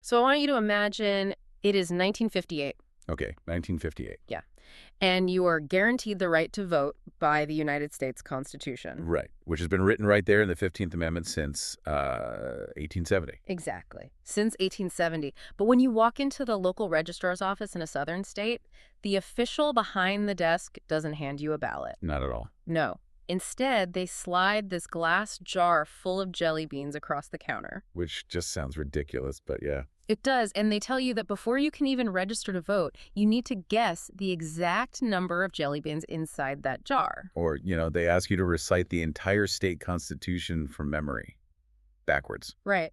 So I want you to imagine it is 1958. Okay, 1958. Yeah. And you are guaranteed the right to vote by the United States Constitution. Right, which has been written right there in the 15th Amendment since 1870. Exactly. Since 1870. But when you walk into the local registrar's office in a southern state, the official behind the desk doesn't hand you a ballot. Not at all. No. Instead, they slide this glass jar full of jelly beans across the counter. Which just sounds ridiculous, but yeah. It does, and they tell you that before you can even register to vote, you need to guess the exact number of jelly beans inside that jar. Or, they ask you to recite the entire state constitution from memory. Backwards. Right.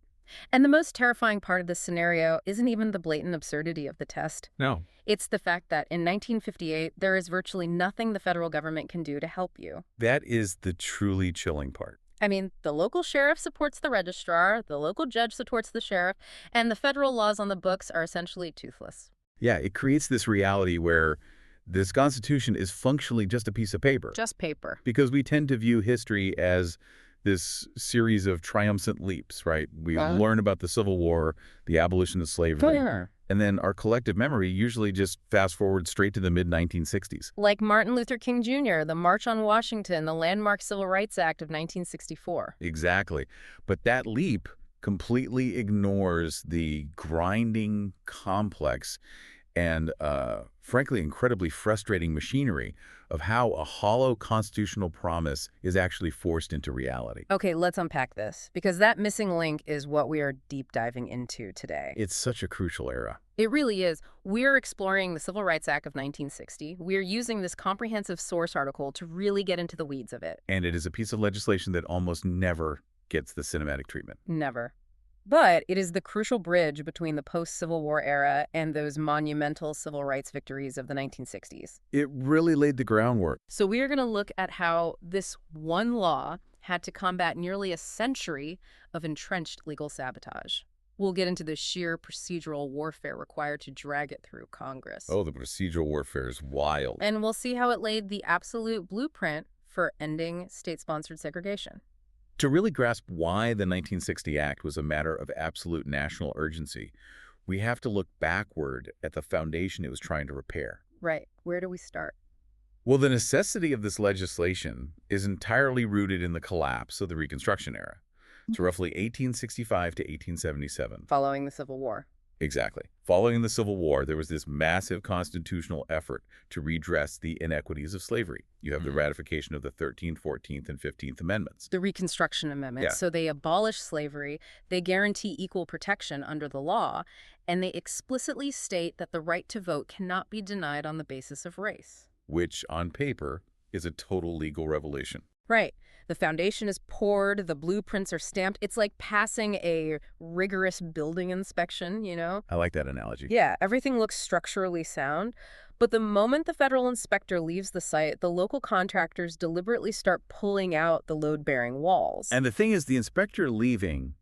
And the most terrifying part of this scenario isn't even the blatant absurdity of the test. No. It's the fact that in 1958, there is virtually nothing the federal government can do to help you. That is the truly chilling part. I mean, the local sheriff supports the registrar, the local judge supports the sheriff, and the federal laws on the books are essentially toothless. Yeah, it creates this reality where this Constitution is functionally just a piece of paper. Just paper. Because we tend to view history as this series of triumphant leaps, right? We learn about the Civil War, the abolition of slavery, and then our collective memory usually just fast forward straight to the mid-1960s. Like Martin Luther King Jr., the March on Washington, the landmark Civil Rights Act of 1964. Exactly. But that leap completely ignores the grinding, complex, and frankly, incredibly frustrating machinery of how a hollow constitutional promise is actually forced into reality. Okay, let's unpack this, because that missing link is what we are deep diving into today. It's such a crucial era. It really is. We're exploring the Civil Rights Act of 1960. We're using this comprehensive source article to really get into the weeds of it. And it is a piece of legislation that almost never gets the cinematic treatment. Never. But it is the crucial bridge between the post-Civil War era and those monumental civil rights victories of the 1960s. It really laid the groundwork. So we are going to look at how this one law had to combat nearly a century of entrenched legal sabotage. We'll get into the sheer procedural warfare required to drag it through Congress. Oh, the procedural warfare is wild. And we'll see how it laid the absolute blueprint for ending state-sponsored segregation. To really grasp why the 1960 Act was a matter of absolute national urgency, we have to look backward at the foundation it was trying to repair. Right. Where do we start? Well, the necessity of this legislation is entirely rooted in the collapse of the Reconstruction era. It's roughly 1865 to 1877. Following the Civil War. Exactly. Following the Civil War, there was this massive constitutional effort to redress the inequities of slavery. You have the ratification of the 13th, 14th, and 15th Amendments. The Reconstruction Amendments. Yeah. So they abolish slavery, they guarantee equal protection under the law, and they explicitly state that the right to vote cannot be denied on the basis of race. Which, on paper, is a total legal revelation. Right. The foundation is poured, the blueprints are stamped. It's like passing a rigorous building inspection, you know? I like that analogy. Yeah, everything looks structurally sound. But the moment the federal inspector leaves the site, the local contractors deliberately start pulling out the load-bearing walls. And the thing is, the inspector leaving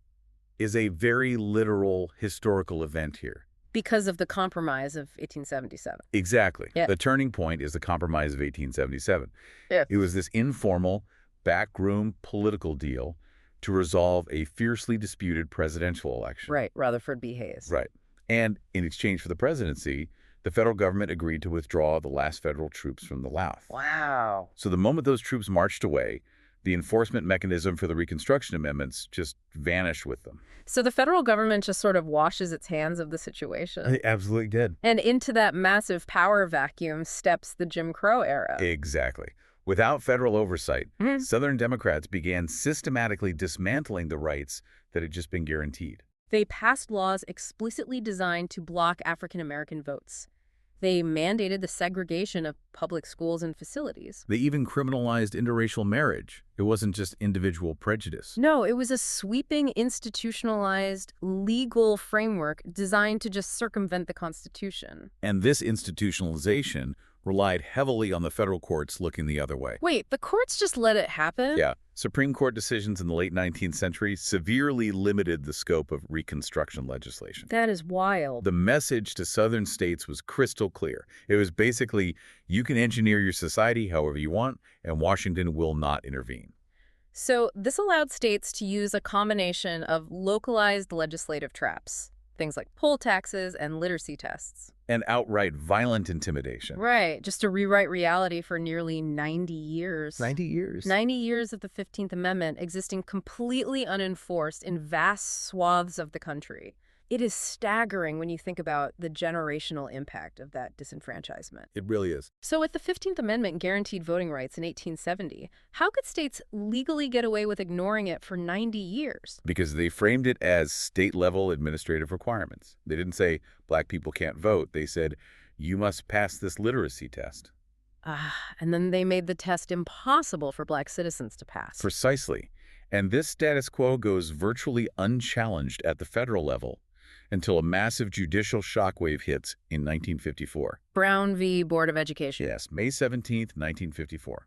is a very literal historical event here. Because of the Compromise of 1877. Exactly. Yeah. The turning point is the Compromise of 1877. Yeah. It was this informal, backroom political deal to resolve a fiercely disputed presidential election. Right, Rutherford B. Hayes. Right. And in exchange for the presidency, the federal government agreed to withdraw the last federal troops from the South. Wow. So the moment those troops marched away, the enforcement mechanism for the Reconstruction Amendments just vanished with them. So the federal government just sort of washes its hands of the situation. It absolutely did. And into that massive power vacuum steps the Jim Crow era. Exactly. Without federal oversight, Southern Democrats began systematically dismantling the rights that had just been guaranteed. They passed laws explicitly designed to block African American votes. They mandated the segregation of public schools and facilities. They even criminalized interracial marriage. It wasn't just individual prejudice. No, it was a sweeping, institutionalized, legal framework designed to just circumvent the Constitution. And this institutionalization relied heavily on the federal courts looking the other way. Wait, the courts just let it happen? Yeah. Supreme Court decisions in the late 19th century severely limited the scope of Reconstruction legislation. That is wild. The message to Southern states was crystal clear. It was basically, you can engineer your society however you want, and Washington will not intervene. So this allowed states to use a combination of localized legislative traps. Things like poll taxes and literacy tests. And outright violent intimidation. Right, just to rewrite reality for nearly 90 years. 90 years. 90 years of the 15th Amendment existing completely unenforced in vast swaths of the country. It is staggering when you think about the generational impact of that disenfranchisement. It really is. So with the 15th Amendment guaranteed voting rights in 1870, how could states legally get away with ignoring it for 90 years? Because they framed it as state-level administrative requirements. They didn't say black people can't vote. They said, you must pass this literacy test. And then they made the test impossible for black citizens to pass. Precisely. And this status quo goes virtually unchallenged at the federal level until a massive judicial shockwave hits in 1954. Brown v. Board of Education. Yes, May 17th, 1954.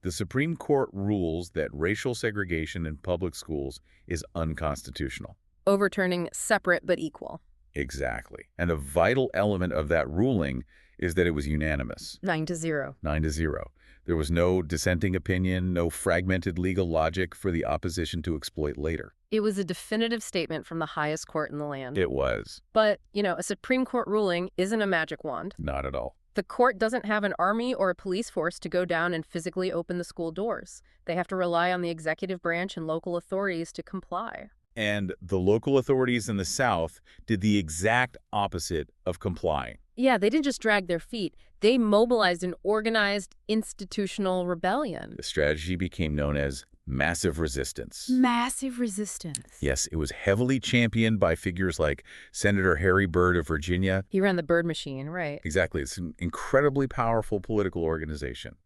The Supreme Court rules that racial segregation in public schools is unconstitutional. Overturning separate but equal. Exactly. And a vital element of that ruling is that it was unanimous. 9-0. 9-0. There was no dissenting opinion, no fragmented legal logic for the opposition to exploit later. It was a definitive statement from the highest court in the land. It was. But, a Supreme Court ruling isn't a magic wand. Not at all. The court doesn't have an army or a police force to go down and physically open the school doors. They have to rely on the executive branch and local authorities to comply. And the local authorities in the South did the exact opposite of complying. Yeah, they didn't just drag their feet. They mobilized an organized institutional rebellion. The strategy became known as massive resistance. Massive resistance. Yes, it was heavily championed by figures like Senator Harry Byrd of Virginia. He ran the Byrd machine, right? Exactly. It's an incredibly powerful political organization.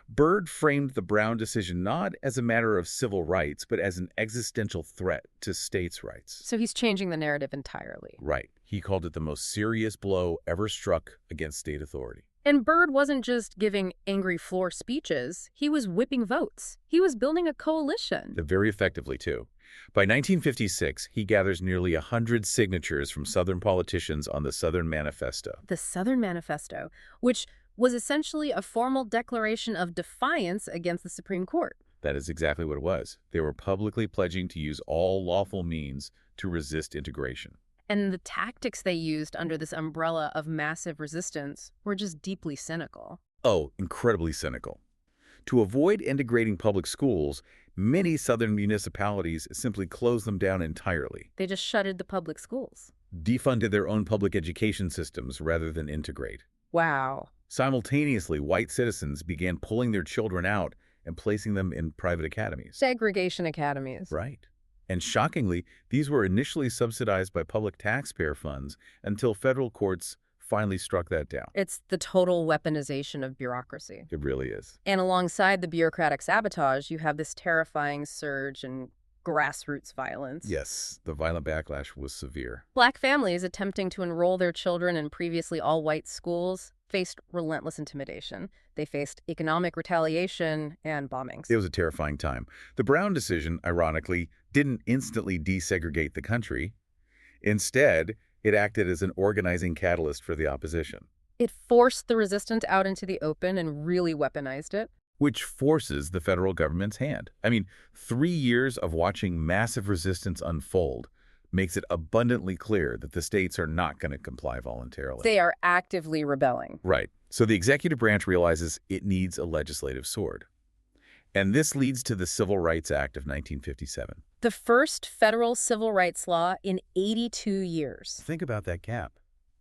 Byrd framed the Brown decision not as a matter of civil rights, but as an existential threat to states' rights. So he's changing the narrative entirely. Right. He called it the most serious blow ever struck against state authority. And Byrd wasn't just giving angry floor speeches. He was whipping votes. He was building a coalition. Very effectively, too. By 1956, he gathers nearly 100 signatures from Southern politicians on the Southern Manifesto. The Southern Manifesto, which was essentially a formal declaration of defiance against the Supreme Court. That is exactly what it was. They were publicly pledging to use all lawful means to resist integration. And the tactics they used under this umbrella of massive resistance were just deeply cynical. Oh, incredibly cynical. To avoid integrating public schools, many Southern municipalities simply closed them down entirely. They just shuttered the public schools. Defunded their own public education systems rather than integrate. Wow. Simultaneously, white citizens began pulling their children out and placing them in private academies. Segregation academies. Right. And shockingly, these were initially subsidized by public taxpayer funds until federal courts finally struck that down. It's the total weaponization of bureaucracy. It really is. And alongside the bureaucratic sabotage, you have this terrifying surge in grassroots violence. Yes, the violent backlash was severe. Black families attempting to enroll their children in previously all-white schools faced relentless intimidation. They faced economic retaliation and bombings. It was a terrifying time. The Brown decision, ironically, didn't instantly desegregate the country. Instead, it acted as an organizing catalyst for the opposition. It forced the resistance out into the open and really weaponized it. Which forces the federal government's hand. I mean, 3 years of watching massive resistance unfold makes it abundantly clear that the states are not going to comply voluntarily. They are actively rebelling. Right. So the executive branch realizes it needs a legislative sword. And this leads to the Civil Rights Act of 1957. The first federal civil rights law in 82 years. Think about that gap.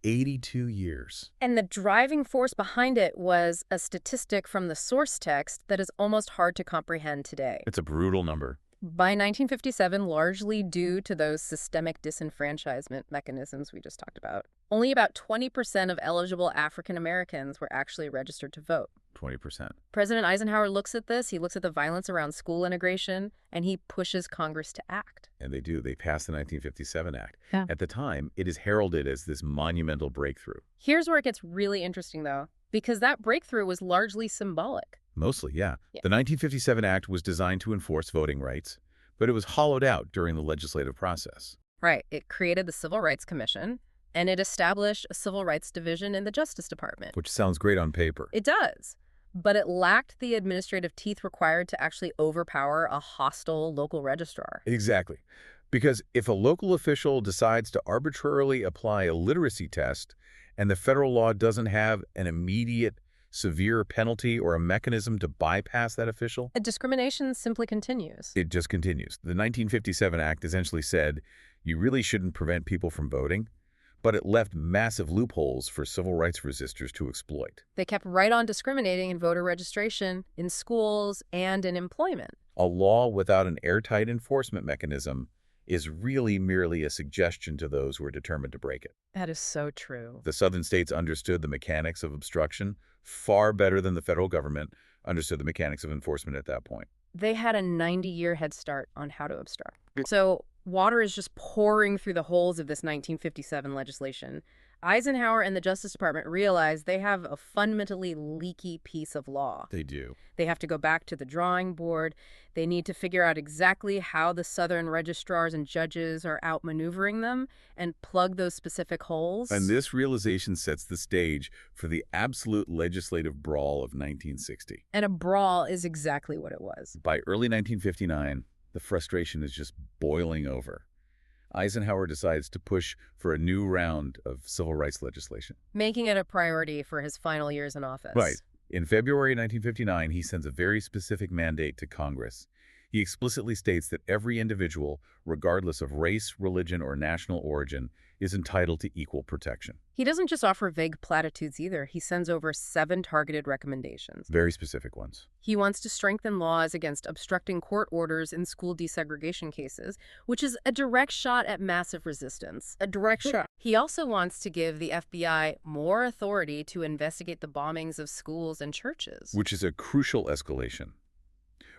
82 years. And the driving force behind it was a statistic from the source text that is almost hard to comprehend today. It's a brutal number. By 1957, largely due to those systemic disenfranchisement mechanisms we just talked about, only about 20% of eligible African Americans were actually registered to vote. 20%. President Eisenhower looks at this, he looks at the violence around school integration, and he pushes Congress to act. And they do. They passed the 1957 Act. Yeah. At the time, it is heralded as this monumental breakthrough. Here's where it gets really interesting, though, because that breakthrough was largely symbolic. Mostly, yeah. The 1957 Act was designed to enforce voting rights, but it was hollowed out during the legislative process. Right. It created the Civil Rights Commission, and it established a Civil Rights Division in the Justice Department. Which sounds great on paper. It does. But it lacked the administrative teeth required to actually overpower a hostile local registrar. Exactly. Because if a local official decides to arbitrarily apply a literacy test and the federal law doesn't have an immediate severe penalty or a mechanism to bypass that official, Discrimination simply continues. it just continues. The 1957 Act essentially said you really shouldn't prevent people from voting, but it left massive loopholes for civil rights resistors to exploit. They kept right on discriminating in voter registration, in schools, and in employment. A law without an airtight enforcement mechanism is really merely a suggestion to those who are determined to break it. That is so true. The southern states understood the mechanics of obstruction far better than the federal government understood the mechanics of enforcement at that point. They had a 90-year head start on how to obstruct. So water is just pouring through the holes of this 1957 legislation. Eisenhower and the Justice Department realized they have a fundamentally leaky piece of law. They do. They have to go back to the drawing board. They need to figure out exactly how the Southern registrars and judges are outmaneuvering them and plug those specific holes. And this realization sets the stage for the absolute legislative brawl of 1960. And a brawl is exactly what it was. By early 1959, the frustration is just boiling over. Eisenhower decides to push for a new round of civil rights legislation. Making it a priority for his final years in office. Right. In February 1959, he sends a very specific mandate to Congress. He explicitly states that every individual, regardless of race, religion, or national origin, is entitled to equal protection. He doesn't just offer vague platitudes either. He sends over 7 targeted recommendations. Very specific ones. He wants to strengthen laws against obstructing court orders in school desegregation cases, which is a direct shot at massive resistance. A direct shot. He also wants to give the FBI more authority to investigate the bombings of schools and churches. Which is a crucial escalation.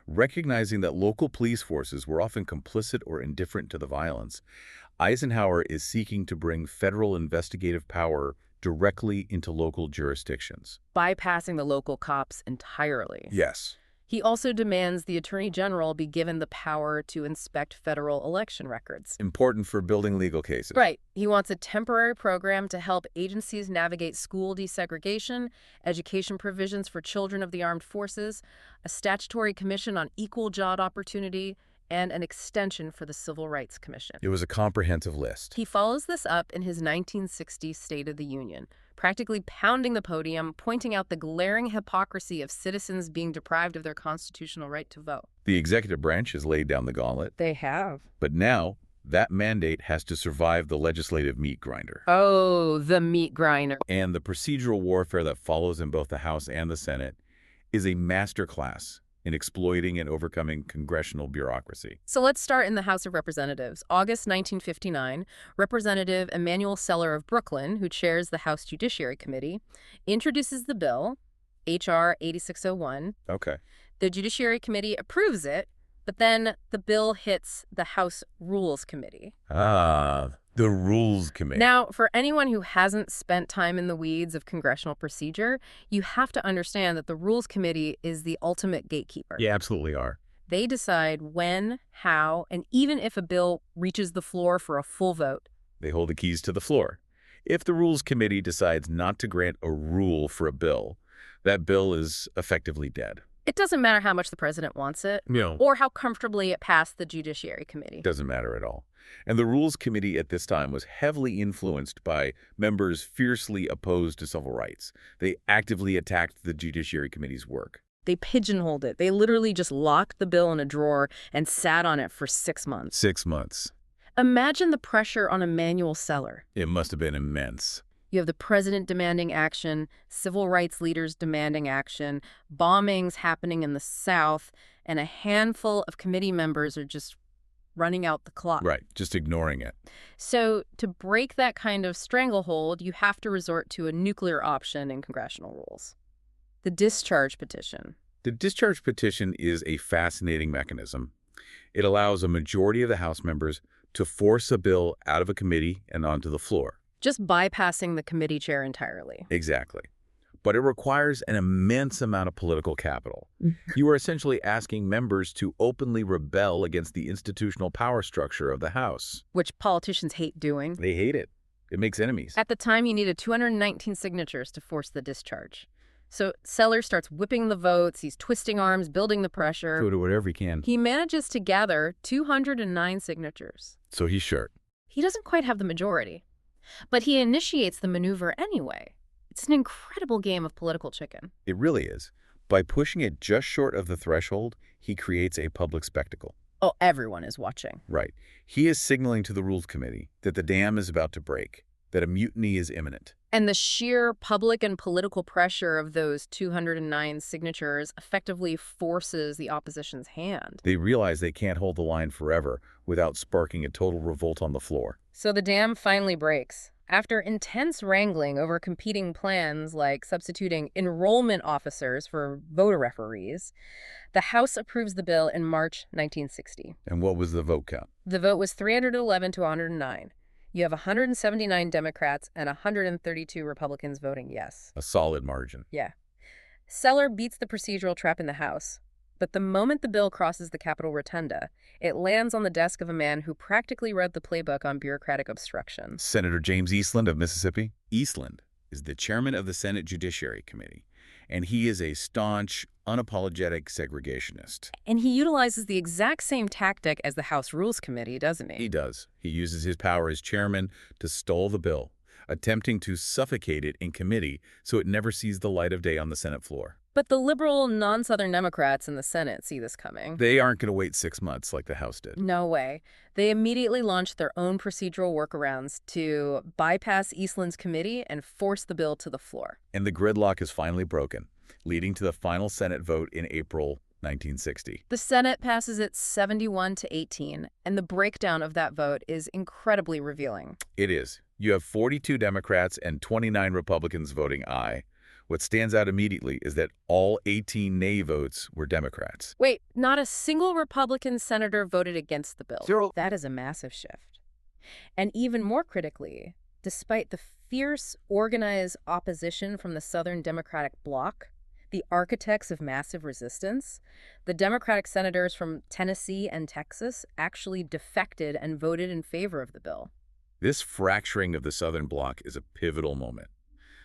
Recognizing that local police forces were often complicit or indifferent to the violence, Eisenhower is seeking to bring federal investigative power directly into local jurisdictions. Bypassing the local cops entirely. Yes. He also demands the Attorney General be given the power to inspect federal election records. Important for building legal cases. Right. He wants a temporary program to help agencies navigate school desegregation, education provisions for children of the armed forces, a statutory commission on equal job opportunity, and an extension for the Civil Rights Commission. It was a comprehensive list. He follows this up in his 1960 State of the Union, practically pounding the podium, pointing out the glaring hypocrisy of citizens being deprived of their constitutional right to vote. The executive branch has laid down the gauntlet. They have. But now, that mandate has to survive the legislative meat grinder. Oh, the meat grinder. And the procedural warfare that follows in both the House and the Senate is a masterclass in exploiting and overcoming congressional bureaucracy. So let's start in the House of Representatives. August 1959, Representative Emanuel Seller of Brooklyn, who chairs the House Judiciary Committee, introduces the bill, H.R. 8601. Okay. The Judiciary Committee approves it, but then the bill hits the House Rules Committee. The Rules Committee. Now, for anyone who hasn't spent time in the weeds of congressional procedure, you have to understand that the Rules Committee is the ultimate gatekeeper. Yeah, absolutely are. They decide when, how, and even if a bill reaches the floor for a full vote. They hold the keys to the floor. If the Rules Committee decides not to grant a rule for a bill, that bill is effectively dead. It doesn't matter how much the president wants it, No. or how comfortably it passed the Judiciary Committee. Doesn't matter at all. And the Rules Committee at this time was heavily influenced by members fiercely opposed to civil rights. They actively attacked the Judiciary Committee's work. They pigeonholed it. They literally just locked the bill in a drawer and sat on it for 6 months. 6 months. Imagine the pressure on Emanuel Seller. It must have been immense. You have the president demanding action, civil rights leaders demanding action, bombings happening in the South, and a handful of committee members are just running out the clock. Right, just ignoring it. So to break that kind of stranglehold, you have to resort to a nuclear option in congressional rules. The discharge petition. The discharge petition is a fascinating mechanism. It allows a majority of the House members to force a bill out of a committee and onto the floor. Just bypassing the committee chair entirely. Exactly. But it requires an immense amount of political capital. You are essentially asking members to openly rebel against the institutional power structure of the House. Which politicians hate doing. They hate it. It makes enemies. At the time, you needed 219 signatures to force the discharge. So Seller starts whipping the votes, he's twisting arms, building the pressure. So do whatever he can. He manages to gather 209 signatures. So he's short. He doesn't quite have the majority, but he initiates the maneuver anyway. It's an incredible game of political chicken. It really is. By pushing it just short of the threshold, he creates a public spectacle. Oh, everyone is watching. Right. He is signaling to the Rules Committee that the dam is about to break, that a mutiny is imminent. And the sheer public and political pressure of those 209 signatures effectively forces the opposition's hand. They realize they can't hold the line forever without sparking a total revolt on the floor. So the dam finally breaks. After intense wrangling over competing plans like substituting enrollment officers for voter referees, the House approves the bill in March 1960. And what was the vote count? The vote was 311 to 109. You have 179 Democrats and 132 Republicans voting yes. A solid margin. Yeah. Seller beats the procedural trap in the House. But the moment the bill crosses the Capitol Rotunda, it lands on the desk of a man who practically read the playbook on bureaucratic obstruction. Senator James Eastland of Mississippi. Eastland is the chairman of the Senate Judiciary Committee, and he is a staunch, unapologetic segregationist. And he utilizes the exact same tactic as the House Rules Committee, doesn't he? He does. He uses his power as chairman to stall the bill, attempting to suffocate it in committee so it never sees the light of day on the Senate floor. But the liberal, non-Southern Democrats in the Senate see this coming. They aren't going to wait 6 months like the House did. No way. They immediately launched their own procedural workarounds to bypass Eastland's committee and force the bill to the floor. And the gridlock is finally broken, leading to the final Senate vote in April 1960. The Senate passes it 71 to 18, and the breakdown of that vote is incredibly revealing. It is. You have 42 Democrats and 29 Republicans voting aye. What stands out immediately is that all 18 nay votes were Democrats. Wait, not a single Republican senator voted against the bill. Zero. That is a massive shift. And even more critically, despite the fierce, organized opposition from the Southern Democratic bloc, the architects of massive resistance, the Democratic senators from Tennessee and Texas actually defected and voted in favor of the bill. This fracturing of the Southern bloc is a pivotal moment.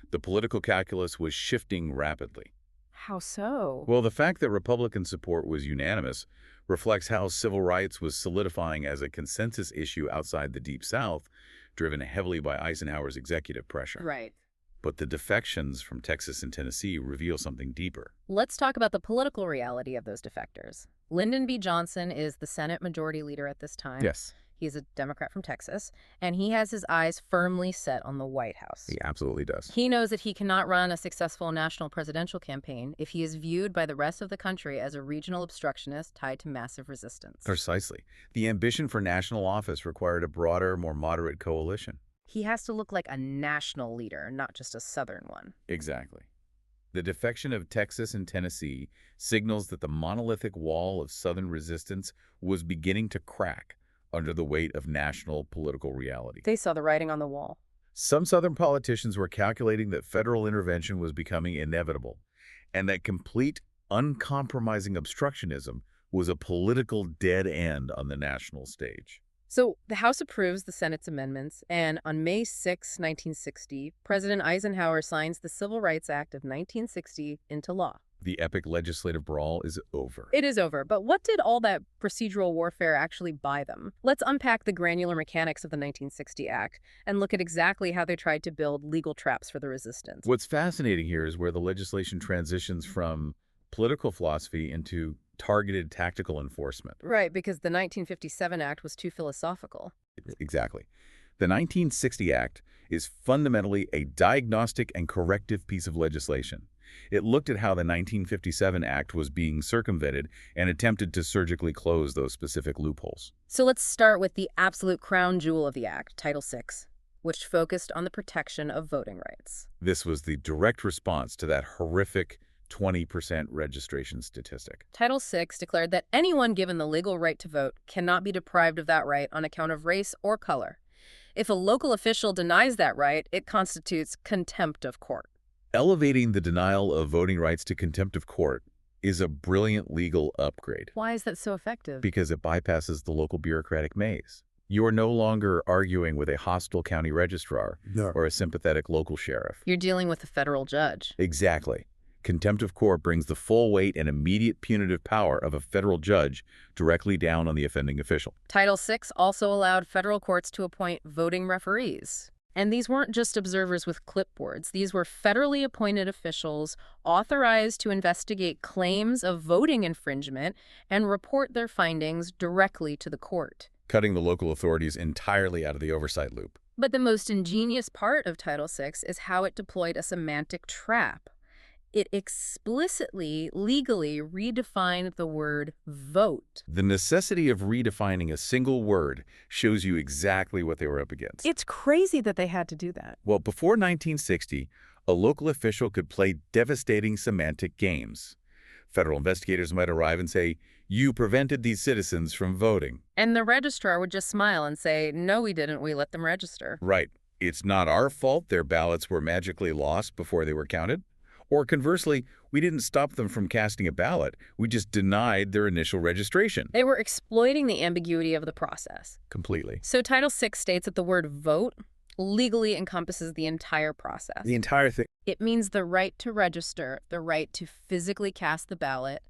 The political calculus was shifting rapidly. How so? Well, the fact that Republican support was unanimous reflects how civil rights was solidifying as a consensus issue outside the Deep South, driven heavily by Eisenhower's executive pressure. Right. But the defections from Texas and Tennessee reveal something deeper. Let's talk about the political reality of those defectors. Lyndon B. Johnson is the Senate Majority Leader at this time. Yes. He's a Democrat from Texas, and he has his eyes firmly set on the White House. He absolutely does. He knows that he cannot run a successful national presidential campaign if he is viewed by the rest of the country as a regional obstructionist tied to massive resistance. Precisely. The ambition for national office required a broader, more moderate coalition. He has to look like a national leader, not just a Southern one. Exactly. The defection of Texas and Tennessee signals that the monolithic wall of Southern resistance was beginning to crack under the weight of national political reality. They saw the writing on the wall. Some Southern politicians were calculating that federal intervention was becoming inevitable, and that complete, uncompromising obstructionism was a political dead end on the national stage. So the House approves the Senate's amendments, and on May 6, 1960, President Eisenhower signs the Civil Rights Act of 1960 into law. The epic legislative brawl is over. It is over, but what did all that procedural warfare actually buy them? Let's unpack the granular mechanics of the 1960 Act and look at exactly how they tried to build legal traps for the resistance. What's fascinating here is where the legislation transitions from political philosophy into targeted tactical enforcement. Right, because the 1957 Act was too philosophical. Exactly. The 1960 Act is fundamentally a diagnostic and corrective piece of legislation. It looked at how the 1957 Act was being circumvented and attempted to surgically close those specific loopholes. So let's start with the absolute crown jewel of the Act, Title VI, which focused on the protection of voting rights. This was the direct response to that horrific 20% registration statistic. Title VI declared that anyone given the legal right to vote cannot be deprived of that right on account of race or color. If a local official denies that right, it constitutes contempt of court. Elevating the denial of voting rights to contempt of court is a brilliant legal upgrade. Why is that so effective? Because it bypasses the local bureaucratic maze. You are no longer arguing with a hostile county registrar or a sympathetic local sheriff. You're dealing with a federal judge. Exactly. Contempt of court brings the full weight and immediate punitive power of a federal judge directly down on the offending official. Title VI also allowed federal courts to appoint voting referees. And these weren't just observers with clipboards. These were federally appointed officials authorized to investigate claims of voting infringement and report their findings directly to the court, Cutting the local authorities entirely out of the oversight loop. But the most ingenious part of Title VI is how it deployed a semantic trap. It explicitly, legally redefined the word vote. The necessity of redefining a single word shows you exactly what they were up against. It's crazy that they had to do that. Well, before 1960, a local official could play devastating semantic games. Federal investigators might arrive and say, "You prevented these citizens from voting." And the registrar would just smile and say, "No, we didn't. We let them register." Right. It's not our fault their ballots were magically lost before they were counted. Or conversely, we didn't stop them from casting a ballot. We just denied their initial registration. They were exploiting the ambiguity of the process. Completely. So Title VI states that the word vote legally encompasses the entire process. The entire thing. It means the right to register, the right to physically cast the ballot,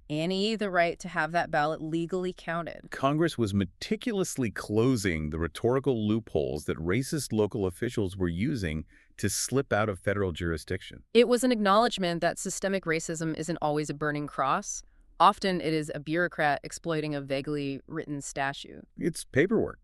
and the right to have that ballot legally counted. Congress was meticulously closing the rhetorical loopholes that racist local officials were using to slip out of federal jurisdiction. It was an acknowledgement that systemic racism isn't always a burning cross. Often it is a bureaucrat exploiting a vaguely written statute. It's paperwork.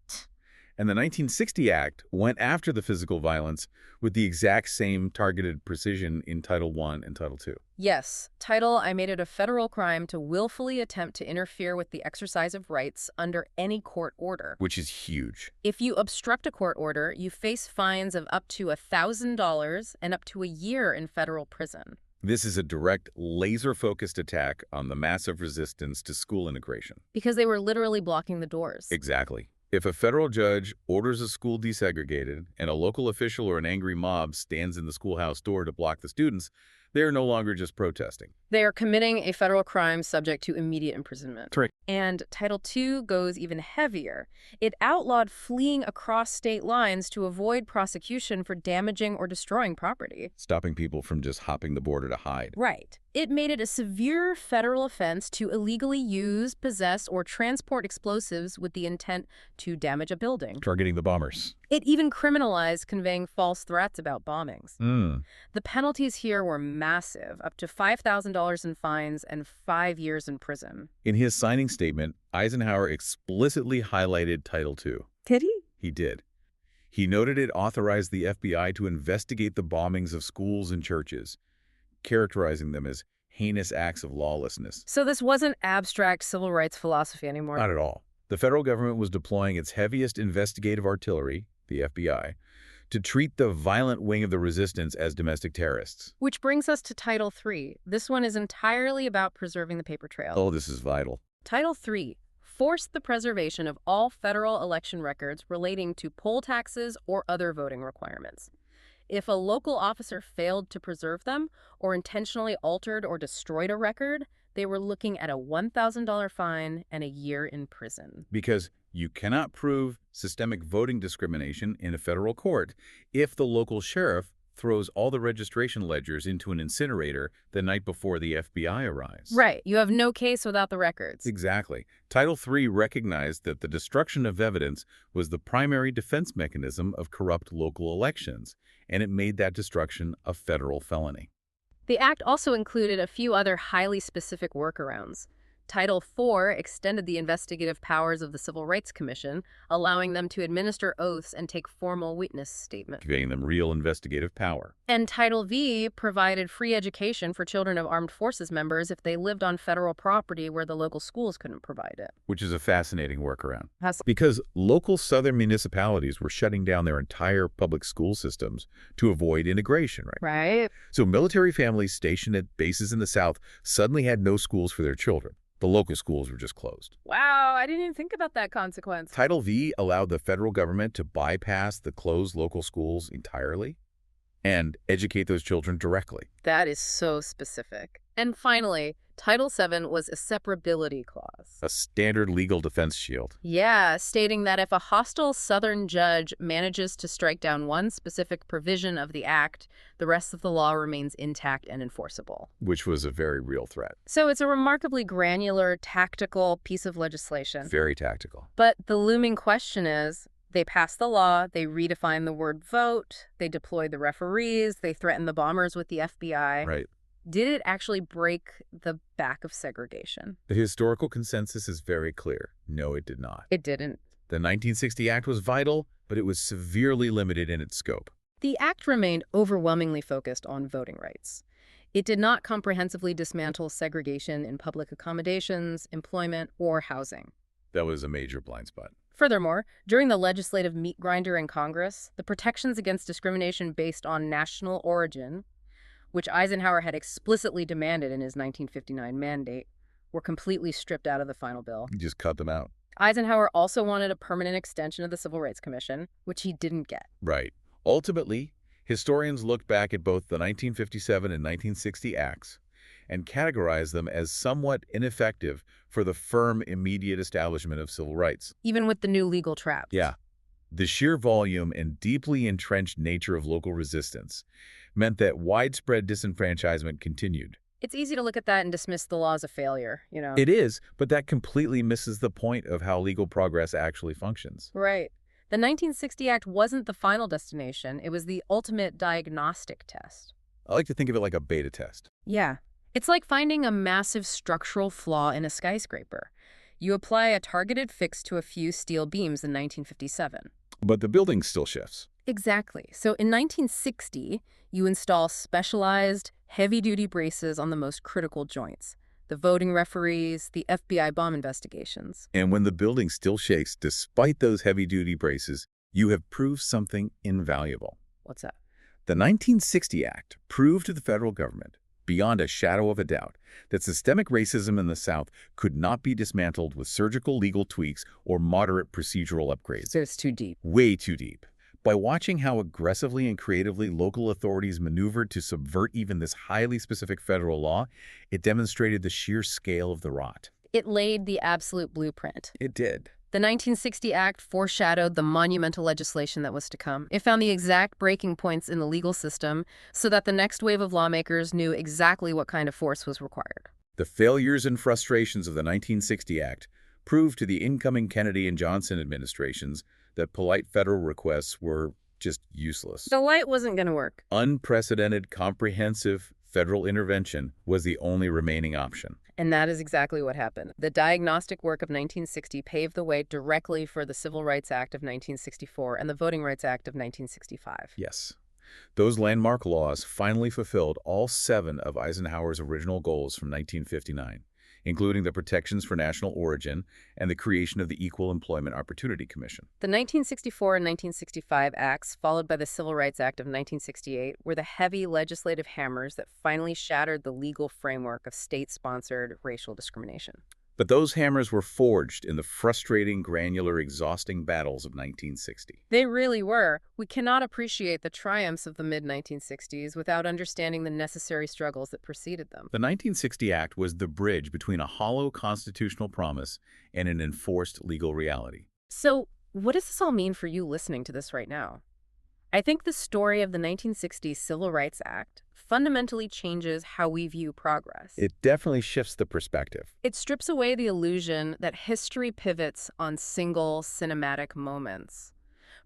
And the 1960 Act went after the physical violence with the exact same targeted precision in Title I and Title II. Yes, I made it a federal crime to willfully attempt to interfere with the exercise of rights under any court order. Which is huge. If you obstruct a court order, you face fines of up to $1,000 and up to a year in federal prison. This is a direct, laser-focused attack on the massive resistance to school integration. Because they were literally blocking the doors. Exactly. If a federal judge orders a school desegregated and a local official or an angry mob stands in the schoolhouse door to block the students, they are no longer just protesting. They are committing a federal crime subject to immediate imprisonment. Correct. And Title II goes even heavier. It outlawed fleeing across state lines to avoid prosecution for damaging or destroying property. Stopping people from just hopping the border to hide. Right. It made it a severe federal offense to illegally use, possess, or transport explosives with the intent to damage a building. Targeting the bombers. It even criminalized conveying false threats about bombings. The penalties here were massive, up to $5,000 in fines and 5 years in prison. In his signing statement, Eisenhower explicitly highlighted Title II. Did he? He did. He noted it authorized the FBI to investigate the bombings of schools and churches, characterizing them as heinous acts of lawlessness. So this wasn't abstract civil rights philosophy anymore. Not at all. The federal government was deploying its heaviest investigative artillery, the FBI, to treat the violent wing of the resistance as domestic terrorists. Which brings us to Title III. This one is entirely about preserving the paper trail. Oh, this is vital. Title III forced the preservation of all federal election records relating to poll taxes or other voting requirements. If a local officer failed to preserve them or intentionally altered or destroyed a record, they were looking at a $1,000 fine and a year in prison. Because you cannot prove systemic voting discrimination in a federal court if the local sheriff throws all the registration ledgers into an incinerator the night before the FBI arrives. Right. You have no case without the records. Exactly. Title III recognized that the destruction of evidence was the primary defense mechanism of corrupt local elections, and it made that destruction a federal felony. The Act also included a few other highly specific workarounds. Title IV extended the investigative powers of the Civil Rights Commission, allowing them to administer oaths and take formal witness statements. Giving them real investigative power. And Title V provided free education for children of armed forces members if they lived on federal property where the local schools couldn't provide it. Which is a fascinating workaround. Because local southern municipalities were shutting down their entire public school systems to avoid integration, Right. So military families stationed at bases in the South suddenly had no schools for their children. The local schools were just closed. Wow, I didn't even think about that consequence. Title V allowed the federal government to bypass the closed local schools entirely and educate those children directly. That is so specific. And finally, Title VII was a separability clause. A standard legal defense shield. Yeah, stating that if a hostile Southern judge manages to strike down one specific provision of the act, the rest of the law remains intact and enforceable. Which was a very real threat. So it's a remarkably granular, tactical piece of legislation. Very tactical. But the looming question is, they pass the law, they redefine the word vote, they deploy the referees, they threaten the bombers with the FBI. Right. Did it actually break the back of segregation? The historical consensus is very clear. No, it did not. It didn't. The 1960 Act was vital, but it was severely limited in its scope. The act remained overwhelmingly focused on voting rights. It did not comprehensively dismantle segregation in public accommodations, employment, or housing. That was a major blind spot. Furthermore, during the legislative meat grinder in Congress, the protections against discrimination based on national origin, which Eisenhower had explicitly demanded in his 1959 mandate, were completely stripped out of the final bill. You just cut them out. Eisenhower also wanted a permanent extension of the Civil Rights Commission, which he didn't get. Right. Ultimately, historians looked back at both the 1957 and 1960 acts and categorized them as somewhat ineffective for the firm, immediate establishment of civil rights. Even with the new legal traps. Yeah. The sheer volume and deeply entrenched nature of local resistance meant that widespread disenfranchisement continued. It's easy to look at that and dismiss the law as a failure, you know. It is, but that completely misses the point of how legal progress actually functions. Right. The 1960 Act wasn't the final destination. It was the ultimate diagnostic test. I like to think of it like a beta test. Yeah. It's like finding a massive structural flaw in a skyscraper. You apply a targeted fix to a few steel beams in 1957. But the building still shifts. Exactly. So in 1960, you install specialized, heavy-duty braces on the most critical joints. The voting referees, the FBI bomb investigations. And when the building still shakes, despite those heavy-duty braces, you have proved something invaluable. What's that? The 1960 Act proved to the federal government, beyond a shadow of a doubt, that systemic racism in the South could not be dismantled with surgical legal tweaks or moderate procedural upgrades. So it's too deep. Way too deep. By watching how aggressively and creatively local authorities maneuvered to subvert even this highly specific federal law, it demonstrated the sheer scale of the rot. It laid the absolute blueprint. It did. The 1960 Act foreshadowed the monumental legislation that was to come. It found the exact breaking points in the legal system so that the next wave of lawmakers knew exactly what kind of force was required. The failures and frustrations of the 1960 Act proved to the incoming Kennedy and Johnson administrations that polite federal requests were just useless. The light wasn't going to work. Unprecedented, comprehensive federal intervention was the only remaining option. And that is exactly what happened. The diagnostic work of 1960 paved the way directly for the Civil Rights Act of 1964 and the Voting Rights Act of 1965. Yes. Those landmark laws finally fulfilled all 7 of Eisenhower's original goals from 1959, including the protections for national origin and the creation of the Equal Employment Opportunity Commission. The 1964 and 1965 acts, followed by the Civil Rights Act of 1968, were the heavy legislative hammers that finally shattered the legal framework of state-sponsored racial discrimination. But those hammers were forged in the frustrating, granular, exhausting battles of 1960. They really were. We cannot appreciate the triumphs of the mid-1960s without understanding the necessary struggles that preceded them. The 1960 Act was the bridge between a hollow constitutional promise and an enforced legal reality. So, what does this all mean for you listening to this right now? I think the story of the 1960s Civil Rights Act fundamentally changes how we view progress. It definitely shifts the perspective. It strips away the illusion that history pivots on single cinematic moments.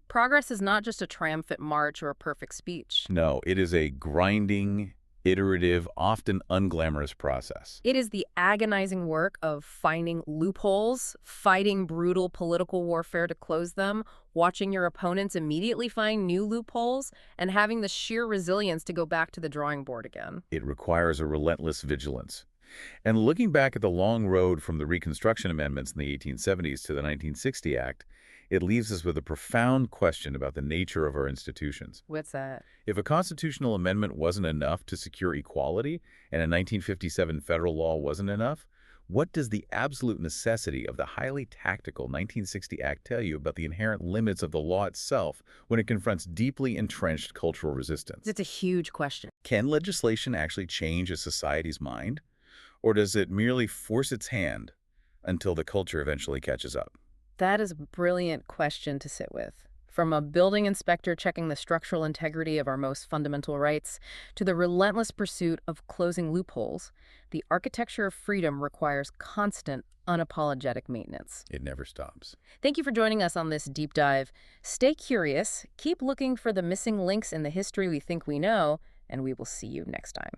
Progress is not just a triumphant march or a perfect speech. No, it is a grinding, iterative, often unglamorous process. It is the agonizing work of finding loopholes, fighting brutal political warfare to close them, watching your opponents immediately find new loopholes, and having the sheer resilience to go back to the drawing board again. It requires a relentless vigilance. And looking back at the long road from the Reconstruction Amendments in the 1870s to the 1960 Act, it leaves us with a profound question about the nature of our institutions. What's that? If a constitutional amendment wasn't enough to secure equality and a 1957 federal law wasn't enough, what does the absolute necessity of the highly tactical 1960 Act tell you about the inherent limits of the law itself when it confronts deeply entrenched cultural resistance? It's a huge question. Can legislation actually change a society's mind? Or does it merely force its hand until the culture eventually catches up? That is a brilliant question to sit with. From a building inspector checking the structural integrity of our most fundamental rights to the relentless pursuit of closing loopholes, the architecture of freedom requires constant, unapologetic maintenance. It never stops. Thank you for joining us on this deep dive. Stay curious, keep looking for the missing links in the history we think we know, and we will see you next time.